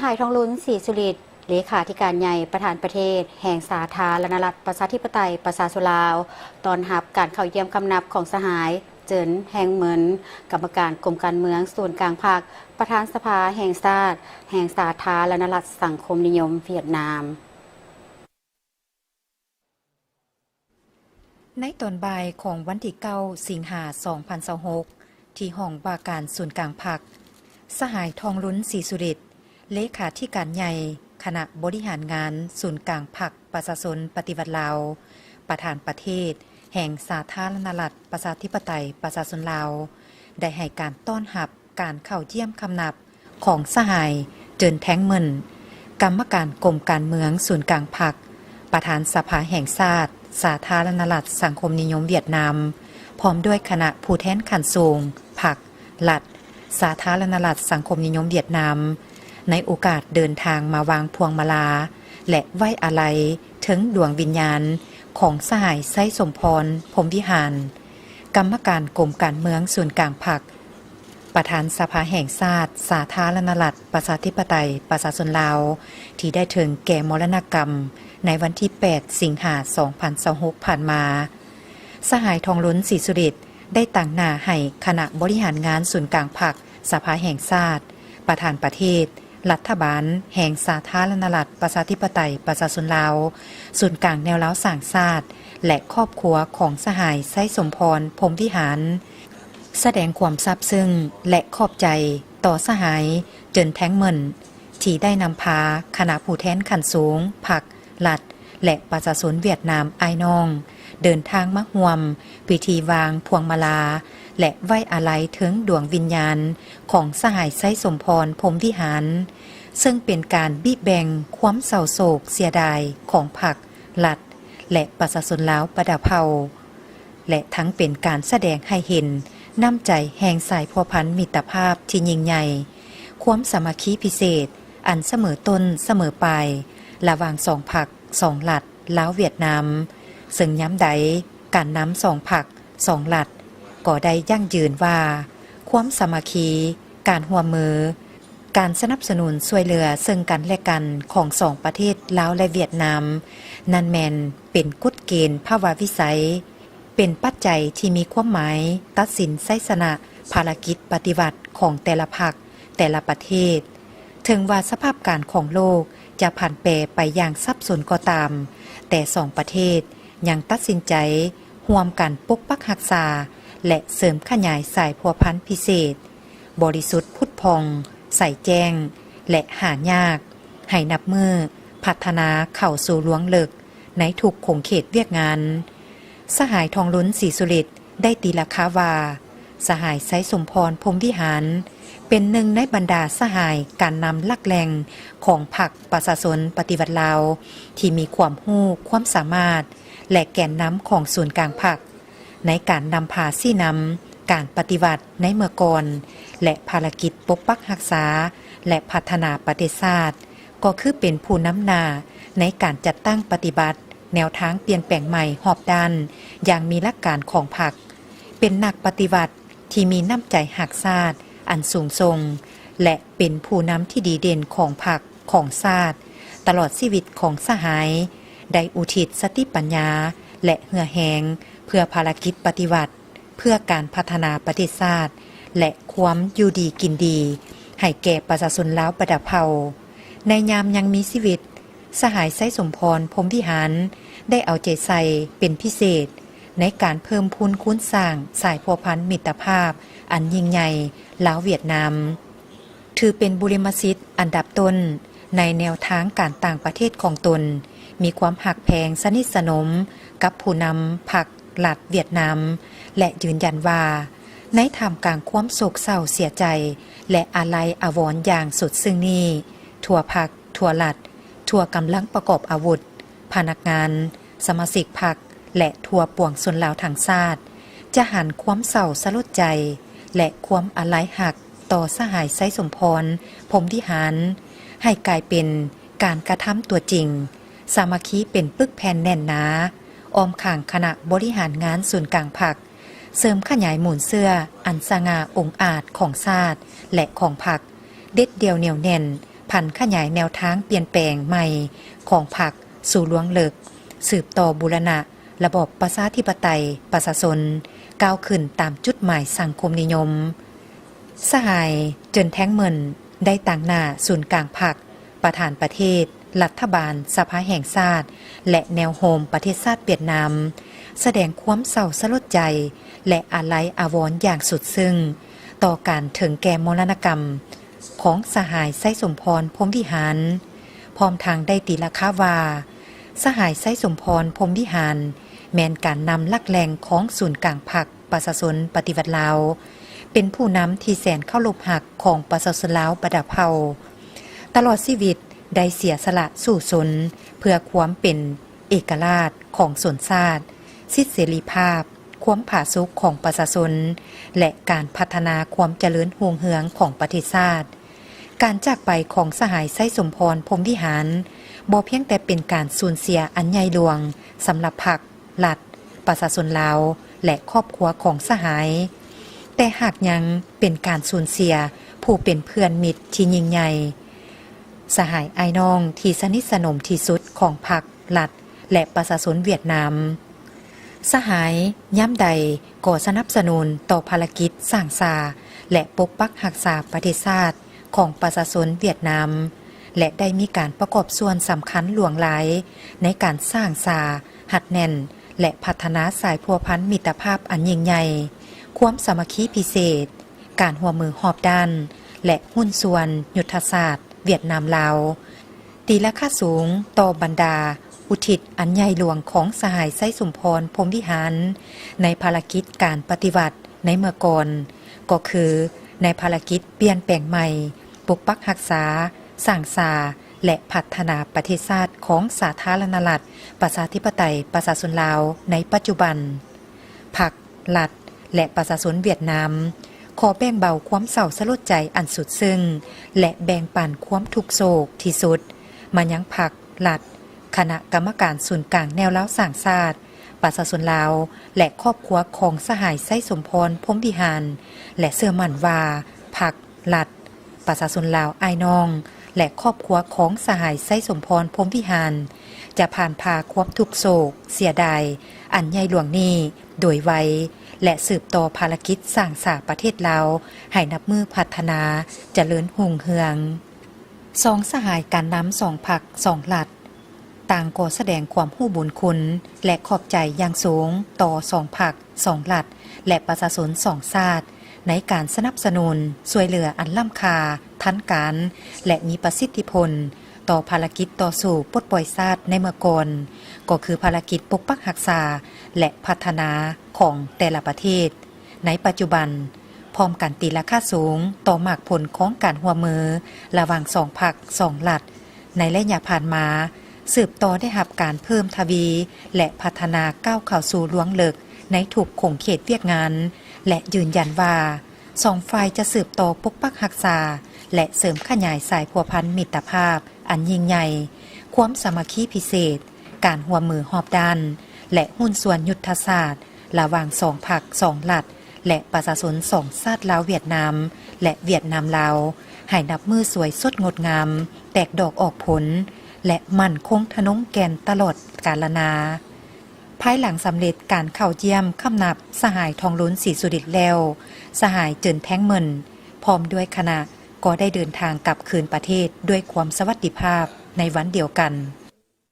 หายทองลุ้นศรีสุริตเลขาธิการใหญ่ประธานประเทศแห่งสาธารณรัฐประชาธิปไตยประชาชนลาวตอนรับการเข้าเยี่ยมคำนับของสหายเจินแห่งเหมือนกรรมการกรมการเมืองส่วนกลางภาคประธานสภาแห่งชาติแห่งสาธารณรัฐสังคมนิยมเวียดนามในตอนบ่ายของวันที่9 สิงหาคม 2026 ที่ห้องว่าการส่วนกลางพรรคสหายทองลุ้นศรีสุริตเลขาธิการใหญ่คณะบริหารงานศูนย์กลางพรรคประชาชนปฏิวัติลาวประธานประเทศแห่งสาธารณรัฐประชาธิปไตยประชาชนลาวได้ให้การต้อนรับการเข้าเยี่ยมคำนับของสหายเจินแท้งเมินกรรมการกรมการเมืองศูนย์กลางพรรคประธานสภาแห่งชาติสาธารณรัฐสังคมนิยมเวียดนามพร้อมด้วยคณะผู้แทนขั้นสูงพรรครัฐสาธารณรัฐสังคมนิยมเวียดนามในโอกาสเดินทางมาวางพวงมาลาและไว้อาลัยถึงดวงวิญญาณของสหายไส้สมพรพรหมวิหารกรรมการกรมการเมืองส่วนกลางพรรคประธานสภาแห่งชาติสาธารณรัฐประชาธิปไตยประชาชนลาวที่ได้ถึงแก่มรณกรรมในวันที่ 8 สิงหาคม 2026 ผ่านมาสหายทองลุ้นศรีสุริตได้ตั้งหน้าให้คณะบริหารงานศูนย์กลางพรรคสภาแห่งชาติประธานประเทศรัฐบาลแห่งสาธารณรัฐประชาธิปไตยประชาชนลาวศูนย์กลางแนวเล้าสร้างชาติและครอบครัวของสหายไส้สมพรพรหมวิหารแสดงความซาบซึ้งและขอบใจต่อสหายเจินแท้งเมินที่ได้นำพาคณะผู้แทนขั้นสูงพรรครัฐและประชาชนเวียดนามอ้ายน้องเดินทางมาร่วมพิธีวางพวงมาลาและไว้อาลัยถึงดวงวิญญาณของสหายไส้สมพรพรหมวิหารซึ่งเป็นการบิแบ่งความเศร้าโศกเสียดายของพรรครัฐและประชาชนลาวประดาเผาและทั้งเป็นการแสดงให้เห็นน้ำใจแห่งสายพัวพันมิตรภาพที่ยิ่งใหญ่ความสามัคคีพิเศษอันเสมอต้นเสมอปลายระหว่างสองพรรคสองรัฐลาวเวียดนามซึ่งย้ำใดการนำสองพรรคสองรัฐก็ได้ยั่งยืนว่าความสามัคคีการร่วมมือการสนับสนุนช่วยเหลือซึ่งกันและกันของสองประเทศลาวและเวียดนามนั่นแม่นเป็นกฎเกณฑ์ภาวะวิสัยเป็นปัจจัยที่มีความหมายตัดสินไสสนะภารกิจปฏิวัติของแต่ละพรรคแต่ละประเทศถึงว่าสภาพการของโลกจะผันแปรไปอย่างสับสนก็ตามแต่สองประเทศยังตัดสินใจร่วมกันปกปักรักษาและเสริมขยายสายพัวพันธุ์พิเศษบริสุทธิ์พุทธพองใส่แจ้งและหายากให้นับมือพัฒนาเข้าสู่ล้วงลึกในทุกขงเขตเวียกงานสหายทองลุ้นศรีสุริตได้ตีราคาว่าสหายไส้สมพรพรหมวิหารเป็นหนึ่งในบรรดาสหายการนำลักแหล่งของพรรคประชาชนปฏิวัติลาวที่มีความรู้ความสามารถและแกนนำของศูนย์กลางพรรคในการนำพาซี่นำการปฏิวัติในเมื่อก่อนและภารกิจปกปักรักษาและพัฒนาประเทศชาติก็คือเป็นผู้นำหน้าในการจัดตั้งปฏิบัติแนวทางเปลี่ยนแปลงใหม่หอบด้านอย่างมีหลักการของพรรคเป็นนักปฏิวัติที่มีน้ำใจหักชาติอันสูงส่งและเป็นผู้นำที่ดีเด่นของพรรคของชาติตลอดชีวิตของสหายได้อุทิศสติปัญญาและเหื่อแหงเพื่อภารกิจปฏิวัติเพื่อการพัฒนาประเทศชาติและความอยู่ดีกินดีให้แก่ประชาชนลาวประดับเผ่าในยามยังมีชีวิตสหายไส้สมพรพรหมวิหารได้เอาใจใส่เป็นพิเศษในการเพิ่มพูนคูณสร้างสายพัวพันมิตรภาพอันยิ่งใหญ่ลาวเวียดนามถือเป็นบุริมสิทธิ์อันดับต้นในแนวทางการต่างประเทศของตนมีความหักแพงสนิทสนมกับผู้นำพรรครัฐเวียดนามและยืนยันว่าในท่ามกลางความโศกเศร้าเสียใจและอาลัยอาวรณ์อย่างสุดซึ้งนี้ทั่วพรรคทั่วรัฐทั่วกำลังประกอบอาวุธพนักงานสมาชิกพรรคและทั่วปวงชนลาวทั้งชาติจะหันความเศร้าสลดใจและความอาลัยหักต่อสหายไส้สมพรพรหมวิหารให้กลายเป็นการกระทำตัวจริงสามัคคีเป็นปึกแผ่นแน่นหนาอ้อมข้างคณะบริหารงานศูนย์กลางพรรคเสริมขยายหมุนเสื้ออันสง่าองอาจของชาติและของพรรคเด็ดเดียวเหนียวแน่น พันขยายแนวทางเปลี่ยนแปลงใหม่ของพรรคสู่หลวงเลิกสืบต่อบูรณะระบอบประชาธิปไตยประชาชนก้าวขึ้นตามจุดหมายสังคมนิยมสหายเจินแท้งเมินได้ต่างหน้าศูนย์กลางพรรคประธานประเทศรัฐบาลสภาแห่งชาติและแนวโฮมประเทศชาติเวียดนามแสดงความเศร้าสลดใจและอาลัยอาวรณ์อย่างสุดซึ้งต่อการถึงแก่มรณกรรมของสหายไส้สมพรพรหมวิหารพร้อมทางได้ตีราคาว่าสหายไส้สมพรพรหมวิหารแม้นการนำลักแหล่งของศูนย์กลางพรรคประชาชนปฏิวัติลาวเป็นผู้นำที่แสนเข้ารบหักของประชาชนลาวประดับเผ่าตลอดชีวิตได้เสียสละสู่ชนเพื่อความเป็นเอกราชของชนชาติสิทธิเสรีภาพความผาสุกของประชาชนและการพัฒนาความเจริญรุ่งเรืองของประเทศชาติการจากไปของสหายไส้สมพรพรหมวิหารบ่เพียงแต่เป็นการสูญเสียอันใหญ่หลวงสำหรับพรรครัฐประชาชนลาวและครอบครัวของสหายแต่หากยังเป็นการสูญเสียผู้เป็นเพื่อนมิตรที่ยิ่งใหญ่สหายไอ้น้องที่สนิทสนมที่สุดของพรรครัฐและประชาชนเวียดนามสหายย่ำใดก่อสนับสนุนต่อภารกิจสร้างสาและปกปักรักษาประเทศชาติของประชาชนเวียดนามและได้มีการประกอบส่วนสำคัญหลวงหลายในการสร้างสาหัดแน่นและพัฒนาสายพัวพันมิตรภาพอันยิ่งใหญ่ความสามัคคีพิเศษการหัวมือหอบด้านและหุ้นส่วนยุทธศาสตร์เวียดนามลาวตีราคาสูงต่อบรรดาอุทิศอันใหญ่หลวงของสหายไส้สมพรพรหมวิหารในภารกิจการปฏิวัติในเมื่อก่อนก็คือในภารกิจเปลี่ยนแปลงใหม่ปกปักรักษาสร้างสาและพัฒนาประเทศชาติของสาธารณรัฐประชาธิปไตยประชาชนลาวในปัจจุบันพรรครัฐและประชาชนเวียดนามขอแบ่งเบาความเศร้าสลดใจอันสุดซึ้งและแบ่งปันความทุกโศกที่สุดมายังพรรครัฐคณะกรรมการศูนย์กลางแนวล้าวสร้างชาติประชาชนลาวและครอบครัวของสหายไส้สมพรพรหมวิหารและเชื่อมั่นว่าพรรครัฐประชาชนลาวอ้ายน้องและครอบครัวของสหายไส้สมพรพรหมวิหารจะผ่านพาความทุกโศกเสียดายอันใหญ่หลวงนี้โดยไวและสืบต่อภารกิจสร้างสาประเทศลาวให้นับมือพัฒนาเจริญรุ่งเรืองสองสหายการนำสองพรรคสองรัฐต่างก็แสดงความรู้บุญคุณและขอบใจอย่างสูงต่อสองพรรคสองรัฐและประชาชนสองชาติในการสนับสนุนช่วยเหลืออันล้ำค่าทันการและมีประสิทธิผลต่อภารกิจต่อสู้ปลดปล่อยชาติในเมื่อก่อนก็คือภารกิจปกปักรักษาและพัฒนาของแต่ละประเทศในปัจจุบันพร้อมกันตีราคาสูงต่อหมากผลของการหัวมือระหว่างสองพรรคสองรัฐในระยะผ่านมาสืบต่อได้รับการเพิ่มทวีและพัฒนาก้าวเข้าสู่ล้วงเลิกในถูกขงเขตเวียกงานและยืนยันว่าสองฝ่ายจะสืบต่อปกปักรักษาและเสริมขยายสายพัวพันมิตรภาพอันยิ่งใหญ่ความสามัคคีพิเศษการหัวมือหอบด้านและหุ้นส่วนยุทธศาสตร์ระหว่างสองพรรคสองรัฐและประชาชนสองชาติลาวเวียดนามและเวียดนามลาวให้นับมือสวยสดงดงามแตกดอกออกผลและมั่นคงทะนงแกนตลอดกาลนานภายหลังสำเร็จการเข้าเยี่ยมคำนับสหายทองลุ้นศรีสุริตแล้วสหายเจินแท้งเมินพร้อมด้วยคณะก็ได้เดินทางกลับคืนประเทศด้วยความสวัสดิภาพในวันเดียวกัน